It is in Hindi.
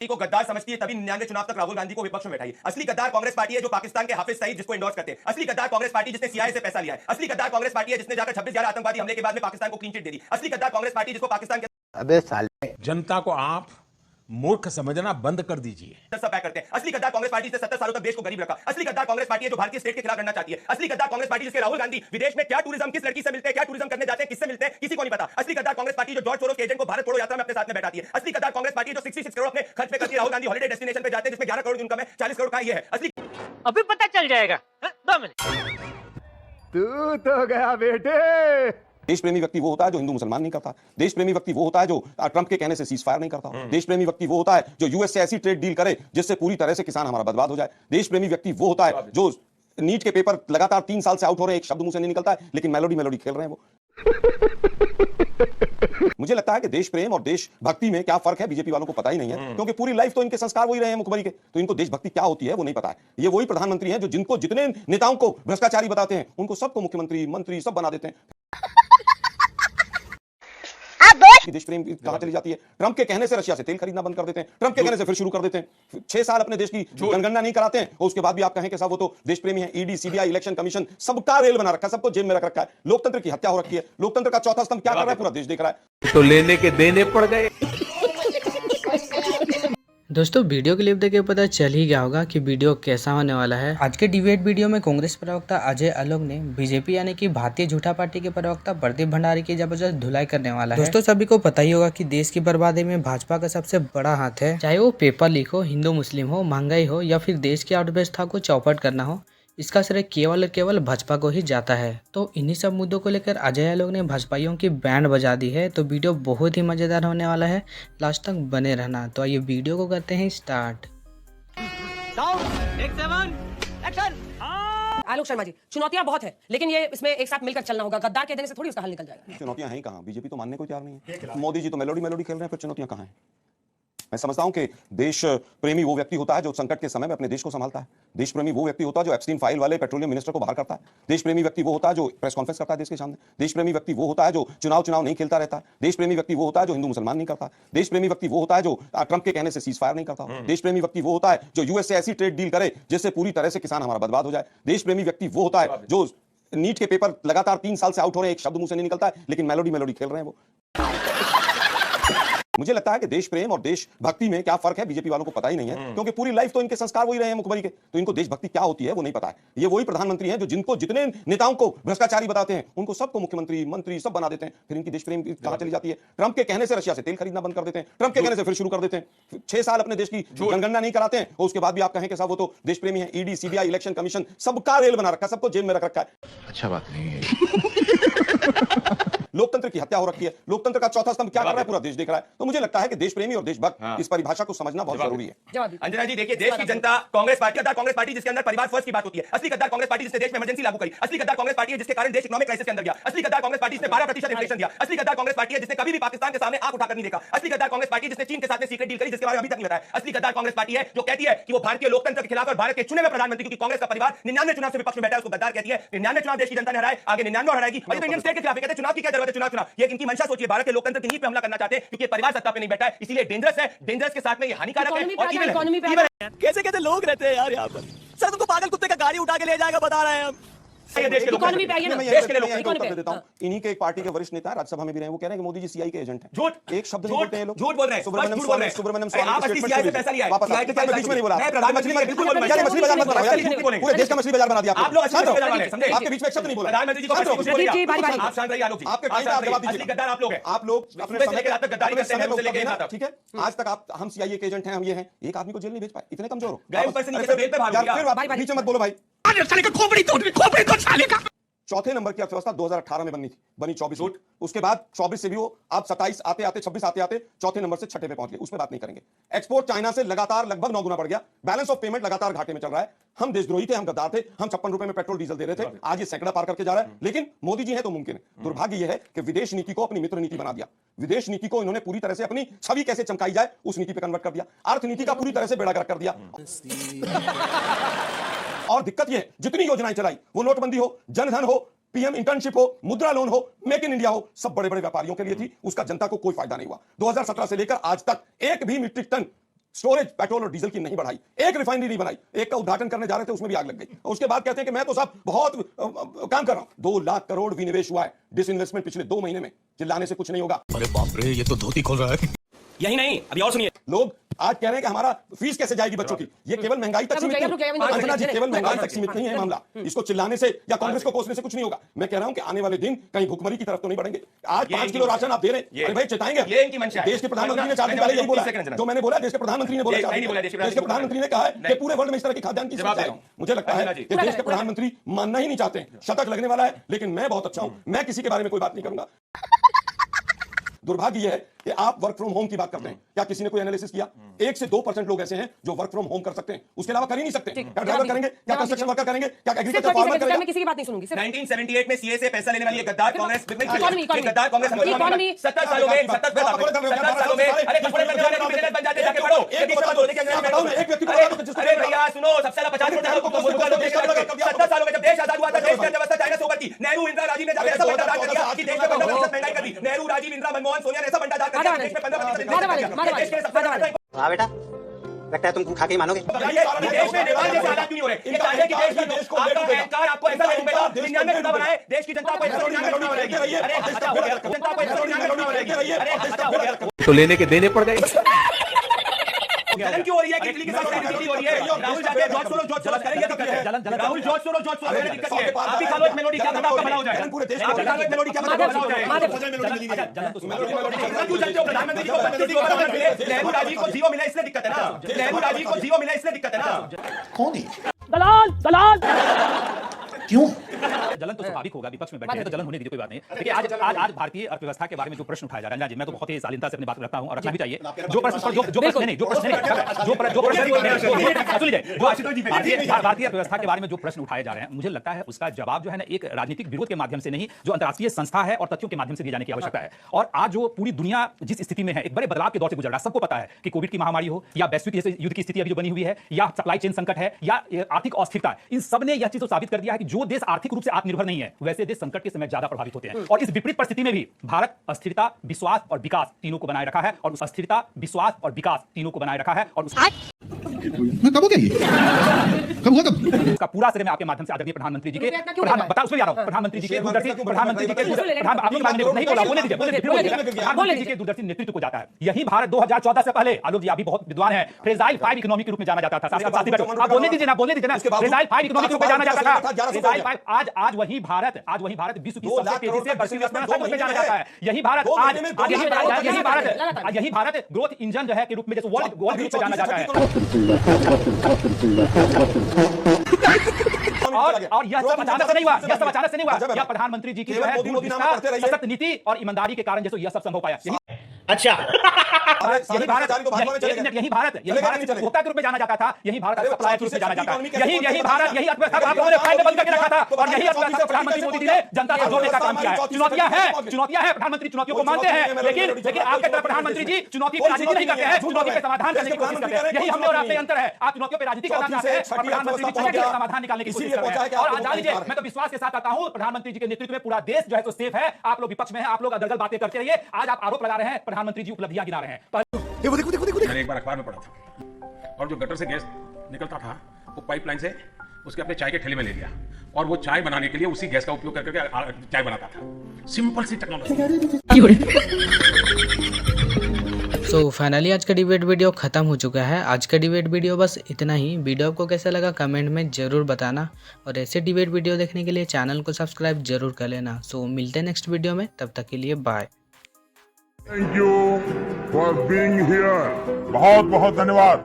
को गद्दार समझती है तभी 99 चुनाव तक राहुल गांधी को विपक्ष में बैठाई। असली गद्दार कांग्रेस पार्टी है जो पाकिस्तान के हाफिज सईद जिसको एंडोर्स करते हैं। असली गद्दार कांग्रेस पार्टी जिसने सीआईए से पैसा लिया है। असली गद्दार कांग्रेस पार्टी है जिसने जाकर 26/11 आतंकवादी हमले के बाद में पाकिस्तान को क्लीन चिट दे दी। असली गद्दार कांग्रेस पार्टी जिसको पाकिस्तान के अबे साले जनता को आप मूर्ख समझना बंद कर दीजिए। सब पैक करते हैं। असली गद्दार कांग्रेस पार्टी जिसने 70 सालों तक देश को गरीब रखा। असली गद्दार कांग्रेस पार्टी है जो भारतीय स्टेट के खिलाफ लड़ना चाहती है। असली गद्दार कांग्रेस पार्टी जिसके राहुल गांधी विदेश में क्या टूरिज्म किस लड़की से मिलते हैं, क्या टूरिज्म करने जाते हैं, किससे मिलते हैं, किसी को नहीं पता। असली गद्दार कांग्रेस पार्टी जो जॉर्ज सोरोस के एजेंट को भारत छोड़ो यात्रा में अपने साथ में बैठाती है। असली गद्दार कांग्रेस पार्टी जो 66 करोड़ अपने खर्च पे करती है। राहुल गांधी हॉलिडे डेस्टिनेशन पे जाते हैं जिसमें 11 करोड़ की इनकम है, 40 करोड़ का ये है। असली अभी पता चल जाएगा। 2 मिनट। तू तो गया बेटे। देश प्रेमी व्यक्ति वो होता है जो हिंदू मुसलमान नहीं करता। देश प्रेमी व्यक्ति वो होता है जो ट्रंप के कहने से सीज फायर नहीं करता। देश प्रेमी व्यक्ति वो होता है जो यूएस से ऐसी ट्रेड डील करे जिससे पूरी तरह से किसान हमारा बर्बाद हो जाए। देश प्रेमी व्यक्ति वो होता है जो नीट के पेपर लगातार 3 साल से आउट हो रहे हैं, एक शब्द मुंह से नहीं निकलता है, लेकिन मेलोडी खेल रहे हैं वो। मुझे लगता है कि देश प्रेम और देश भक्ति में क्या फर्क है बीजेपी वालों को पता ही नहीं है, क्योंकि पूरी लाइफ तो इनके संस्कार वही रहे हैं मुखबरी के, तो इनको देशभक्ति क्या होती है वो नहीं पता है। ये वही प्रधानमंत्री हैं जो जिनको जितने नेताओं को भ्रष्टाचारी बताते हैं उनको सबको मुख्यमंत्री मंत्री सब बना देते हैं। देश प्रेम कहां चली जाती है? ट्रंप के कहने से रशिया से तेल खरीदना बंद कर देते हैं, ट्रंप के कहने से फिर शुरू कर देते हैं। 6 साल अपने देश की जनगणना नहीं कराते हैं और उसके बाद भी आप कहें कि साहब वो तो देश प्रेमी है। ईडी सीबीआई इलेक्शन कमीशन सबका रेल बना रखा है, सबको जेब में रख रखा है। लोकतंत्र की हत्या हो रखी है। लोकतंत्र का चौथा स्तंभ क्या कर रहा है? पूरा देश देख रहा है। तो लेने के देने पड़ गए। दोस्तों वीडियो क्लिप देख के पता चल ही गया होगा कि वीडियो कैसा होने वाला है। आज के डिबेट वीडियो में कांग्रेस प्रवक्ता अजय आलोक ने बीजेपी यानी कि भारतीय झूठा पार्टी के प्रवक्ता प्रदीप भंडारी की जबरदस्त धुलाई करने वाला है। दोस्तों सभी को पता ही होगा कि देश की बर्बादी में भाजपा का सबसे बड़ा हाथ है, चाहे वो पेपर लीक हो, हिंदू मुस्लिम हो, महंगाई हो या फिर देश की अर्थव्यवस्था को चौपट करना हो, इसका श्रेय केवल और केवल भाजपा को ही जाता है। तो इन्हीं सब मुद्दों को लेकर अजय आलोक ने भाजपाइयों की बैंड बजा दी है। तो वीडियो बहुत ही मजेदार होने वाला है, लास्ट तक बने रहना। तो आइए वीडियो को करते हैं स्टार्ट। आलोक शर्मा जी, चुनौतियां बहुत है लेकिन ये इसमें एक साथ मिलकर चलना होगा। गद्दार के देने से थोड़ी उसका हल निकल जाएगा। चुनौतियां हैं कहां? बीजेपी तो मानने को तैयार नहीं है। मोदी जी तो मेलोडी खेल रहे हैं, फिर चुनौतियां कहां हैं? मैं समझता हूं कि देश प्रेमी वो व्यक्ति होता है जो संकट के समय में अपने देश को संभालता है। देश प्रेमी वो व्यक्ति होता है जो एप्स्टीन फाइल वाले पेट्रोलियम मिनिस्टर को बाहर करता है। देश प्रेमी व्यक्ति वो होता है जो प्रेस कॉन्फ्रेंस करता है देश के सामने। देश प्रेमी व्यक्ति वो होता है जो चुनाव नहीं खेलता रहता है। देश प्रेमी व्यक्ति वो होता है जो हिंदू मुसलमान नहीं करता। देश प्रेमी व्यक्ति वो होता है जो ट्रंप के कहने से सीज फायर नहीं करता। देश प्रेमी व्यक्ति वो होता है जो यूएस से ऐसी ट्रेड डील करे जिससे पूरी तरह से किसान हमारा बर्बाद हो जाए। देश प्रेमी व्यक्ति वो होता है जो नीट के पेपर लगातार 3 साल से आउट हो रहे हैं, एक शब्द मुंह से नहीं निकलता है, लेकिन मेलोडी खेल रहे हैं वो। मुझे लगता है कि देश प्रेम और देश भक्ति में क्या फर्क है बीजेपी वालों को पता ही नहीं है, क्योंकि पूरी लाइफ तो इनके संस्कार वही रहे हैं मुखबरी के, तो इनको देशभक्ति क्या होती है वो नहीं पता है। ये वही प्रधानमंत्री हैं जो जिनको जितने नेताओं को भ्रष्टाचारी बताते हैं उनको सबको मुख्यमंत्री मंत्री सब बना देते हैं। फिर इनकी देश प्रेम कहां चली जाती है? ट्रंप के कहने से रशिया से तेल खरीदना बंद कर देते हैं, ट्रंप के कहने से फिर शुरू कर देते हैं। 6 साल अपने देश की जनगणना नहीं कराते हैं और उसके बाद भी आप कहें कि साहब वो तो देश प्रेमी है। ईडी सीबीआई इलेक्शन कमीशन सबका रेल बना रखा है, सबको जेब में रख रखा है। अच्छा बात नहीं है। लोकतंत्र की हत्या हो रखी है। लोकतंत्र का चौथा स्तंभ क्या कर रहा है? पूरा देश देख रहा है। तो मुझे लगता है कि देश प्रेमी और देशभक्त इस परिभाषा को समझना बहुत जरूरी है। अंजना जी देखिए, देश की जनता कांग्रेस पार्टी जिसके अंदर परिवार फर्स्ट की बात होती है। असली गद्दार कांग्रेस पार्टी जिसने देश में इमरजेंसी लागू करी। असली गद्दार कांग्रेस पार्टी है जिसके कारण देश इकोनॉमिक क्राइसिस के अंदर गया। असली गद्दार कांग्रेस पार्टी जिसने 12% इन्फ्लेशन दिया। असली गद्दार कांग्रेस पार्टी है जिसने कभी भी पाकिस्तान के सामने आंख उठाकर नहीं देखा। असली गद्दार कांग्रेस पार्टी जिसने चीन के साथ सीक्रेट डील करी जिसके बारे में अभी तक नहीं बताया। असली गद्दार कांग्रेस पार्टी है जो कहती है कि वो भारतीय लोकतंत्र के खिलाफ और भारत के चुने हुए प्रधानमंत्री, क्योंकि कांग्रेस का परिवार 99 चुनाव से विपक्ष में बैठा है, उसको गद्दार कहती है। 99 चुनाव देश की जनता ने हराए, आगे 99 हराएगी। और ये इंडियन स्टेट के खिलाफ कहते हैं चुनाव की क्या जरूरत है? चुनाव ये इनकी मंशा सोचिए, भारत के लोकतंत्र की नींव पे हमला करना चाहते हैं क्योंकि परिवार सत्ता पे नहीं बैठा है, इसीलिए डेंजरस है। डेंजरस के साथ में ये हानिकारक है और इवन है। कैसे लोग रहते हैं यार यहाँ पर। सर तुमको पागल कुत्ते का गाड़ी उठा के ले जाएगा बता रहे हैं हम। देश के इकोनॉमी पे आइए ना, देश के लिए उत्तर देता हूं। इन्हीं के एक पार्टी के वरिष्ठ नेता राज्यसभा में भी रहे, वो कह रहे हैं कि मोदी जी सीआई के एजेंट हैं। झूठ, एक शब्द नहीं बोलते हैं लोग। झूठ बोल रहे हैं, सुब्रमण्यम स्वामी आप असली सीआई से पैसा लिया है। वापस बीच में नहीं बोला। मैं प्रधानमंत्री में बिल्कुल बोलूंगा, मछली बाजार मत बनाओ यार, पूरे देश का मछली बाजार बना दिया आप लोग। असली बाजार वाले समझे? आपके बीच में एक शब्द नहीं बोला। प्रधानमंत्री जी को आप शांत रहिए। आलोक जी आपके टाइम पे आप जवाब दीजिए। गद्दार आप लोग हैं। आप लोग अपने समय के तक गद्दारी करते हैं, मुझसे लेके यहाँ तक। ठीक है, आज तक आप हम सीआईए के एजेंट हैं, हम ये हैं, एक आदमी को जेल नहीं भेज पाए, इतने कमजोर हो गए। ऊपर से नीचे से बेल पे भाग गया। फिर बीच में मत बोलो भाई। चौथे नंबर की अर्थव्यवस्था 2018 में बनी 24। उसके बाद 24 से भी वो आप 27 आते आते 26 आते आते चौथे नंबर से छठे पे पहुंच गए। उसमें बात नहीं करेंगे। एक्सपोर्ट चाइना से लगातार लगभग 9 गुना बढ़ गया। बैलेंस ऑफ पेमेंट लगातार घाटे में चल रहा है। हम देशद्रोही थे, हम गद्दार थे, हम 56 रुपए में पेट्रोल डीजल दे रहे थे, आज ये सैकड़ा पार करके जा रहा है। लेकिन मोदी जी है तो मुमकिन है। दुर्भाग्य यह है कि विदेश नीति को अपनी मित्र नीति बना दिया। विदेश नीति को इन्होंने पूरी तरह से अपनी छवि कैसे चमकाई जाए उस नीति पे कन्वर्ट कर दिया। अर्थनीति का पूरी तरह से बेड़ा गर्क कर दिया। और दिक्कत यह है, जितनी योजनाएं चलाई, वो नोटबंदी हो, जनधन हो, पीएम इंटर्नशिप हो, मुद्रा लोन हो, मेक इन इंडिया हो, सब बड़े बड़े व्यापारियों के लिए थी। उसका जनता को कोई फायदा नहीं हुआ। 2017 से लेकर आज तक एक भी मीट्रिक टन स्टोरेज पेट्रोल और डीजल की नहीं बढ़ाई, एक रिफाइनरी नहीं बनाई, एक का उद्घाटन करने जा रहे थे उसमें भी आग लग गई। और उसके बाद कहते हैं कि मैं तो साहब बहुत काम कर रहा हूं। 2 लाख करोड़ विनिवेश हुआ है, डिसइन्वेस्टमेंट पिछले 2 महीने में, चिल्लाने से कुछ नहीं होगा। अरे बाप रे, ये तो धोती खोल रहा है। यही नहीं, अभी और सुनिए। लोग आज कह रहे हैं कि हमारा फीस कैसे जाएगी बच्चों की। ये केवल महंगाई तक सीमित नहीं है, अंजना जी, केवल महंगाई तक सीमित नहीं है मामला। इसको चिल्लाने से या कांग्रेस को कोसने से कुछ नहीं होगा। मैं कह रहा हूं कि आने वाले दिन कहीं भुखमरी की तरफ तो नहीं बढ़ेंगे। आज 5 किलो राशन आप दे रहे हैं, अरे भाई चिताएंगे। ये इनकी मंशा है। देश के प्रधानमंत्री ने 4 दिन पहले यही बोला है, जो मैंने बोला, देश के प्रधानमंत्री ने बोला, देश के प्रधानमंत्री ने कहा है कि पूरे वर्ल्ड में इस तरह की खाद्यान्न की समस्या है। मुझे लगता है कि देश के प्रधानमंत्री मानना ही नहीं चाहते। शतक लगने वाला है, लेकिन मैं बहुत अच्छा हूं, मैं किसी के बारे में कोई बात नहीं करूंगा। दुर्भाग्य यह है कि आप वर्क फ्रॉम होम की बात करते हैं। क्या किसी ने कोई एनालिसिस किया? 1 से 2% लोग ऐसे हैं जो वर्क फ्रॉम होम कर सकते हैं, उसके अलावा कर ही नहीं सकते। क्या ड्राइवर करेंगे, क्या कंस्ट्रक्शन वर्कर करेंगे, क्या एग्रीकल्चर फार्मर करेंगे? मैं किसी की बात नहीं सुनूंगी। 1978 में सीए से पैसा लेने वाली ये गद्दार कांग्रेस इकोनॉमी, गद्दार कांग्रेस इकोनॉमी 70 सालों में 70 सालों में अरे कपड़े बनने वाले बिजनेस बन जाते जाके पढ़ो। एक व्यक्ति को अरे भैया सुनो, सबसे ज्यादा 50% लोगों को 70 सालों में जब देश आजाद हुआ था, देश की अर्थव्यवस्था चाइना से ऊपर थी। नेहरू, इंदिरा, राजीव ने जाकर ऐसा बंटाधार कर दिया कि देश में 15% महंगाई कर दी। नेहरू, राजीव, इंदिरा, मनमोहन, सोनिया ने ऐसा बंटाधार कर दिया कि देश में 15% हाँ बेटा, लगता है तुम खा के मानोगे। देश में नेपाल जैसे हालात नहीं हो रहे। ये चाहिए कि देश की आपका अहंकार आपको ऐसा लगेगा, दुनिया में चुनाव बनाए, देश की जनता को ऐसा बनाएगी। अरे अच्छा हो गया, जनता को ऐसा बनाएगी। अरे अच्छा हो गया, तो लेने के देने पड़ गए। जलन क्यों हो रही है? इटली के साथ इटली हो रही है। राहुल जाके जॉर्ज सोरोस करें, ये दिक्कत है। राहुल जॉर्ज सोरोस करें, दिक्कत है। आप भी खा लो एक मेलोडी, क्या पता आपका भला हो जाए। पूरे देश आप भी खा लो एक मेलोडी, क्या पता आपका भला हो जाए। क्यों जानते हो प्रधानमंत्री को 25 को बराबर मिले, नेहरू राजीव को 0 मिला, इसलिए दिक्कत है ना। नेहरू राजीव को 0 मिला, इसलिए दिक्कत है ना। कौन है? दलाल दलाल क्यों? जलन तो स्वाभाविक होगा, विपक्ष में बैठे हैं तो जलन होने दीजिए, कोई बात नहीं। देखिए आज भारतीय अर्थव्यवस्था के बारे में जो प्रश्न उठाया जा रहा है, जी मैं तो बहुत ही शालीनता से अपनी बात रखता हूं और रखना भी चाहिए। जो प्रश्न भारतीय अर्थव्यवस्था के बारे में जो प्रश्न उठाए जा रहे हैं, मुझे लगता है उसका जवाब जो है ना, एक राजनीतिक विरोध के माध्यम से नहीं, जो अंतर्राष्ट्रीय संस्था है और तथ्यों के माध्यम से दिए जाने की आवश्यकता है। और आज जो पूरी दुनिया जिस स्थिति में है, एक बड़े बदलाव के दौर से गुजर रहा है। सबको पता है कि कोविड की महामारी हो या वैश्विक जैसे युद्ध की स्थिति अभी जो बनी हुई है, या सप्लाई चेन संकट है, या आर्थिक अस्थिरता, इन सब ने यह चीज तो साबित कर दिया है कि जो देश आर्थिक रूप से आत्मनिर्भर नहीं है, वैसे देश संकट के समय ज्यादा प्रभावित होते हैं। और इस विपरीत परिस्थिति में भी भारत अस्थिरता, विश्वास और विकास तीनों को बनाए रखा है। और उस अस्थिरता, विश्वास और विकास तीनों को बनाए रखा है। और कब हो गया ये? कब हुआ कब? उसका पूरा श्रेय मैं आपके माध्यम से आदरणीय प्रधानमंत्री जी के प्रधानमंत्री जी के प्रधानमंत्री जी के दूरदर्शी नेतृत्व को जाता है। यही भारत 2014 से पहले, आलोक जी आप भी बहुत विद्वान हैं, फ्रेजाइल 5 इकोनॉमी के रूप में जाना जाता था। आप बोलने दीजिए ना, फ्रेजाइल 5 इकोनॉमी के रूप में जाना जाता था। फ्रेजाइल 5 आज वही भारत विश्व की सबसे तेजी से बढ़ती हुई में जाना जाता है। यही भारत ग्रोथ इंजन जो है के रूप में जैसे वर्ल्ड ग्रुप में जाना जाता है। और यह सब अचानक से नहीं हुआ, यह सब अचानक से नहीं हुआ। यह प्रधानमंत्री जी की जो है दूरदृष्टा, सशक्त नीति और ईमानदारी के कारण जैसे यह सब संभव पाया। अच्छा यही भारत उपभोक्ता के रूप में जाना जाता था। यही भारत सप्लायर के रूप में जाना जाता है। यही भारत, यही अर्थव्यवस्था आप लोगों ने फाइल में बंद करके रखा था। और यही अर्थव्यवस्था प्रधानमंत्री मोदी जी ने जनता से जोड़ने का काम किया है। चुनौतियां हैं, प्रधानमंत्री चुनौतियों को मानते हैं, लेकिन आपके तरफ प्रधानमंत्री जी चुनौती पर राजनीति नहीं करते हैं, चुनौती का समाधान करने की कोशिश करते हैं। यही हम और आपके अंतर है। आप चुनौतियों पर राजनीति करना चाहते हैं और प्रधानमंत्री जी चुनौती का समाधान निकालने की कोशिश करते हैं। और जान लीजिए, मैं तो विश्वास के साथ आता हूं, प्रधानमंत्री जी के नेतृत्व में पूरा देश जो है तो सेफ है। आप लोग विपक्ष में हैं, आप लोग अदरगल बातें करते रहिए। आज आप आरोप लगा रहे हैं, प्रधानमंत्री जी उपलब्धियां गिना रहे हैं। मैंने एक बार अखबार में पढ़ा था, और जो गटर से गैस निकलता था वो पाइपलाइन से उसके अपने चाय के ठेले में ले लिया, और वो चाय बनाने के लिए उसी गैस का उपयोग करके चाय बनाता था। सिंपल सी टेक्नोलॉजी। सो फाइनली आज का डिबेट वीडियो ख़त्म हो चुका है। आज का डिबेट वीडियो बस इतना ही। वीडियो आपको कैसा लगा कमेंट में ज़रूर बताना, और ऐसे डिबेट वीडियो देखने के लिए चैनल को सब्सक्राइब जरूर कर लेना। सो मिलते हैं नेक्स्ट वीडियो में, तब तक के लिए bye. Thank you for being here. बहुत बहुत धन्यवाद।